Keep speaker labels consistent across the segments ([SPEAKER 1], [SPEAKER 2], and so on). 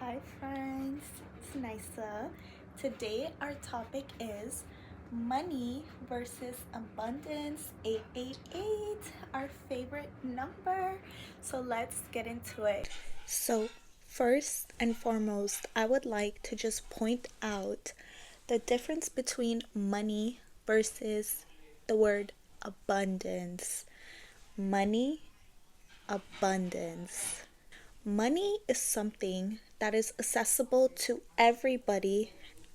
[SPEAKER 1] Hi friends, it's Nisa. Today our topic is money versus abundance 888, our favorite number. So let's get into it. So, first and foremost, I would like to just point out the difference between money versus the word abundance. Money, abundance. Money is something that is accessible to everybody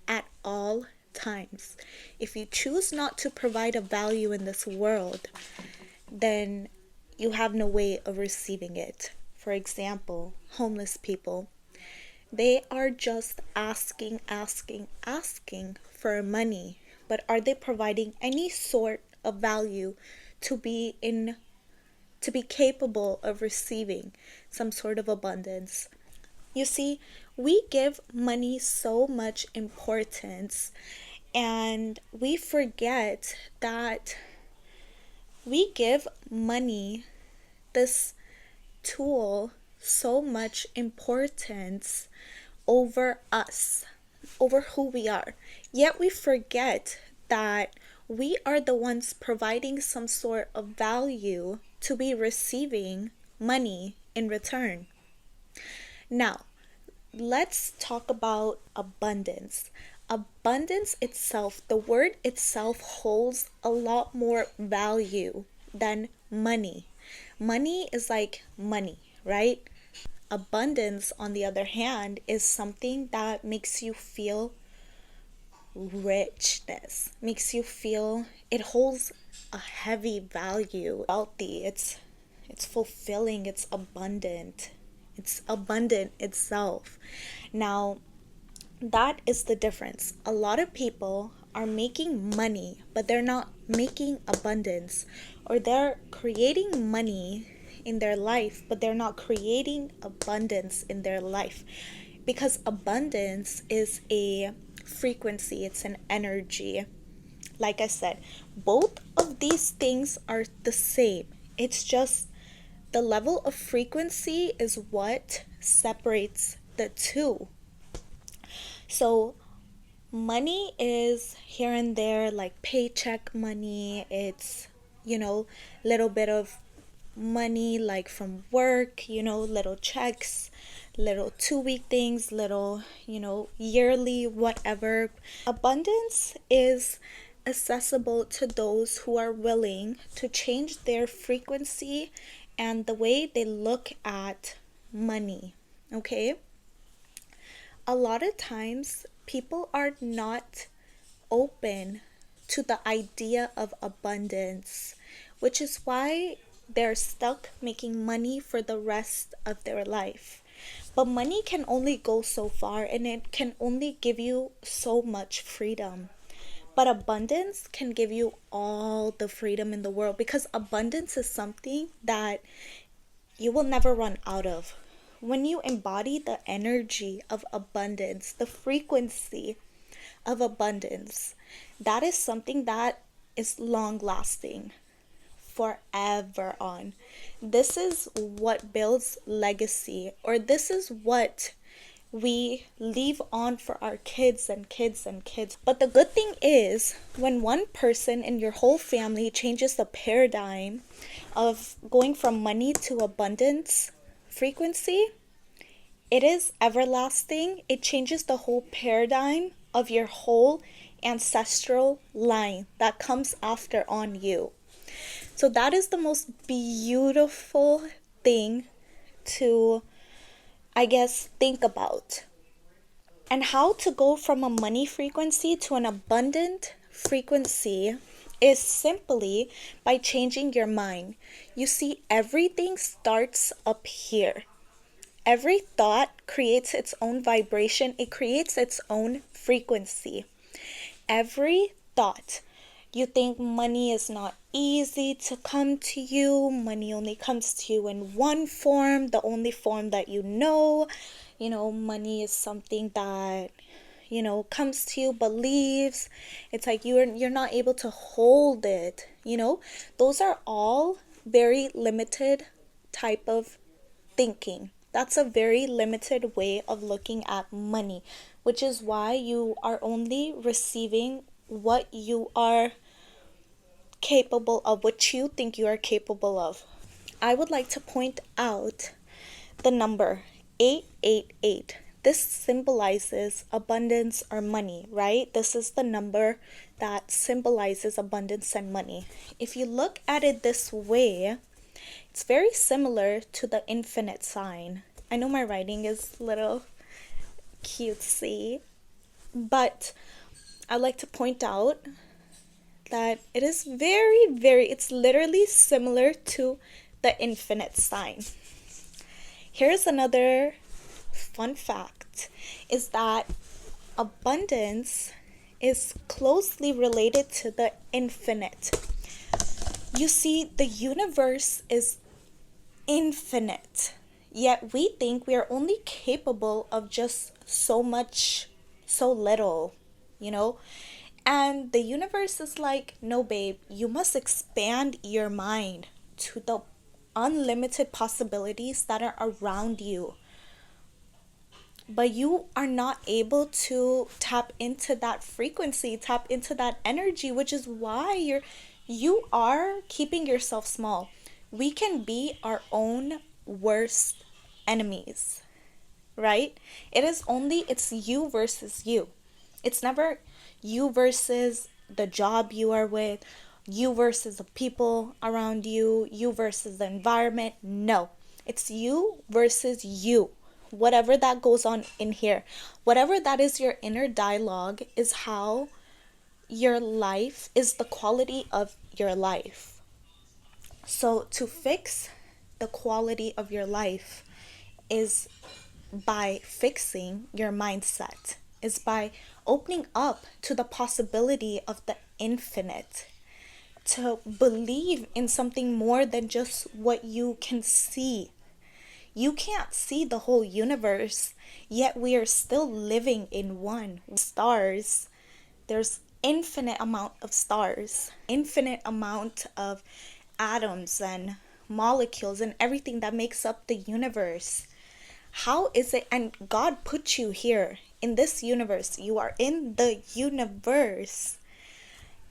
[SPEAKER 1] at all times. If you choose not to provide a value in this world, then you have no way of receiving it. For example, homeless people. They are just asking for money, but are they providing any sort of value to be in to be capable of receiving some sort of abundance? You see, we give money so much importance and we forget that we give money, this tool, so much importance over us, over who we are. Yet we forget that we are the ones providing some sort of value to be receiving money in return. Now, let's talk about abundance. Abundance itself, the word itself holds a lot more value than money. Money is like money, right? Abundance, on the other hand, is something that makes you feel richness, makes you feel it holds a heavy value. Wealthy, it's fulfilling, it's abundant. It's abundant itself. Now, that is the difference. A lot of people are making money, but they're not making abundance, or they're creating money in their life, but they're not creating abundance in their life. Because abundance is a frequency, it's an energy. Like I said, both of these things are the same. It's just the level of frequency is what separates the two. So, money is here and there, like paycheck money. It's, little bit of money like from work, little checks, little 2 week things, little, yearly, whatever. Abundance is accessible to those who are willing to change their frequency and the way they look at money. Okay? A lot of times people are not open to the idea of abundance, which is why they're stuck making money for the rest of their life. But money can only go so far and it can only give you so much freedom. But abundance can give you all the freedom in the world, because abundance is something that you will never run out of. When you embody the energy of abundance, the frequency of abundance, that is something that is long lasting, forever on. This is what builds legacy, or this is what we leave on for our kids and kids and kids. But the good thing is, when one person in your whole family changes the paradigm of going from money to abundance frequency, it is everlasting. It changes the whole paradigm of your whole ancestral line that comes after on you. So that is the most beautiful thing to, I guess, think about. And how to go from a money frequency to an abundant frequency is simply by changing your mind. You see, everything starts up here. Every thought creates its own vibration, it creates its own frequency. Every thought. You think money is not easy to come to you, money only comes to you in one form, the only form that you know. Money is something that, comes to you but leaves. It's like you're not able to hold it. Those are all very limited type of thinking. That's a very limited way of looking at money, which is why you are only receiving what you are capable of, what you think you are capable of. I would like to point out the number 888. This symbolizes abundance or money, right? This is the number that symbolizes abundance and money. If you look at it this way, it's very similar to the infinite sign. I know my writing is a little cutesy, but I like to point out that it is it's literally similar to the infinite sign. Here's another fun fact, is that abundance is closely related to the infinite. You see, the universe is infinite, yet we think we are only capable of just so much, so little, you know? And the universe is like, no, babe, you must expand your mind to the unlimited possibilities that are around you. But you are not able to tap into that frequency, tap into that energy, which is why you are keeping yourself small. We can be our own worst enemies, right? It's you versus you. It's never you versus the job you are with, you versus the people around you, you versus the environment. No, it's you versus you. Whatever that goes on in here, whatever that is, your inner dialogue is how your life is, the quality of your life. So to fix the quality of your life is by fixing your mindset, is by opening up to the possibility of the infinite, to believe in something more than just what you can see. You can't see the whole universe, yet we are still living in one. Stars, there's infinite amount of stars, infinite amount of atoms and molecules and everything that makes up the universe. How is it? And God put you here in this universe. You are in the universe,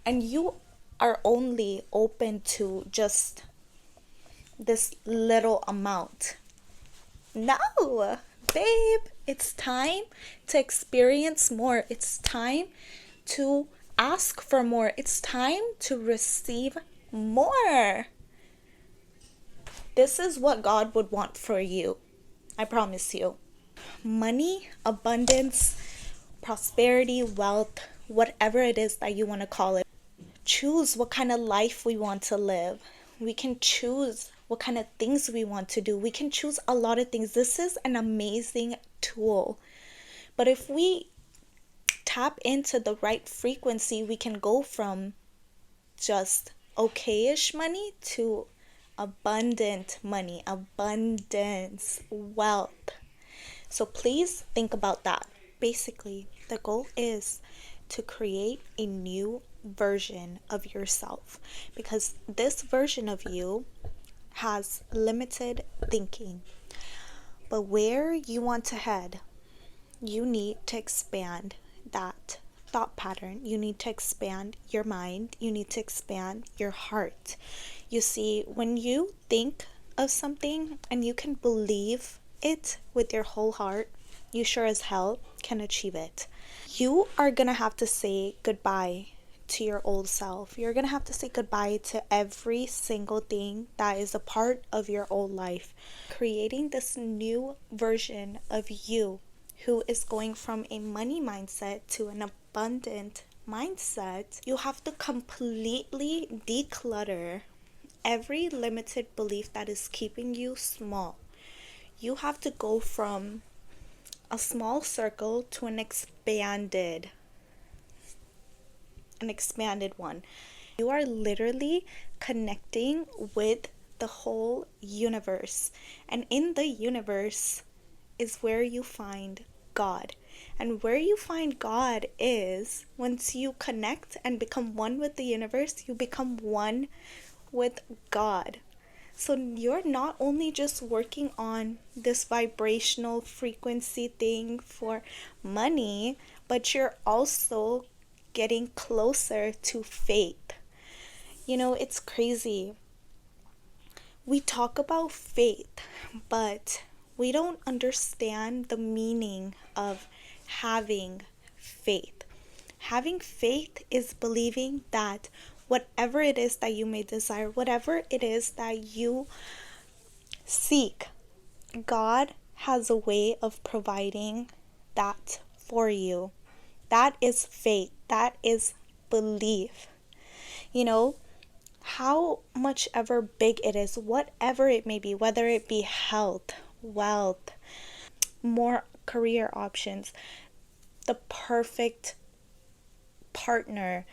[SPEAKER 1] and you are only open to just this little amount. No, babe, it's time to experience more. It's time to ask for more. It's time to receive more. This is what God would want for you. I promise you. Money, abundance, prosperity, wealth, whatever it is that you want to call it. Choose what kind of life we want to live. We can choose what kind of things we want to do. We can choose a lot of things. This is an amazing tool. But if we tap into the right frequency, we can go from just okayish money to abundant money, abundance, wealth. So please think about that. Basically, the goal is to create a new version of yourself, because this version of you has limited thinking. But where you want to head, you need to expand that thought pattern. You need to expand your mind. You need to expand your heart. You see, when you think of something and you can believe it with your whole heart, you sure as hell can achieve it. You are gonna have to say goodbye to your old self. You're gonna have to say goodbye to every single thing that is a part of your old life. Creating this new version of you who is going from a money mindset to an abundant mindset. You have to completely declutter every limited belief that is keeping you small. You have to go from a small circle to an expanded one. You are literally connecting with the whole universe, and in the universe is where you find God. And where you find God is once you connect and become one with the universe, you become one with God. So you're not only just working on this vibrational frequency thing for money, but you're also getting closer to faith. It's crazy. We talk about faith, but we don't understand the meaning of having faith. Having faith is believing that whatever it is that you may desire, whatever it is that you seek, God has a way of providing that for you. That is faith. That is belief. You know, how much ever big it is, whatever it may be, whether it be health, wealth, more career options, the perfect partner,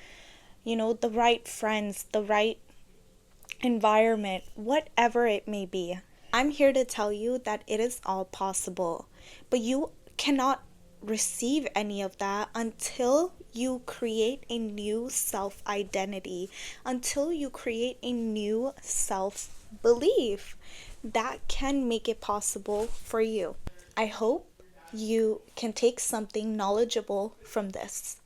[SPEAKER 1] the right friends, the right environment, whatever it may be. I'm here to tell you that it is all possible, but you cannot receive any of that until you create a new self identity, until you create a new self belief that can make it possible for you. I hope you can take something knowledgeable from this.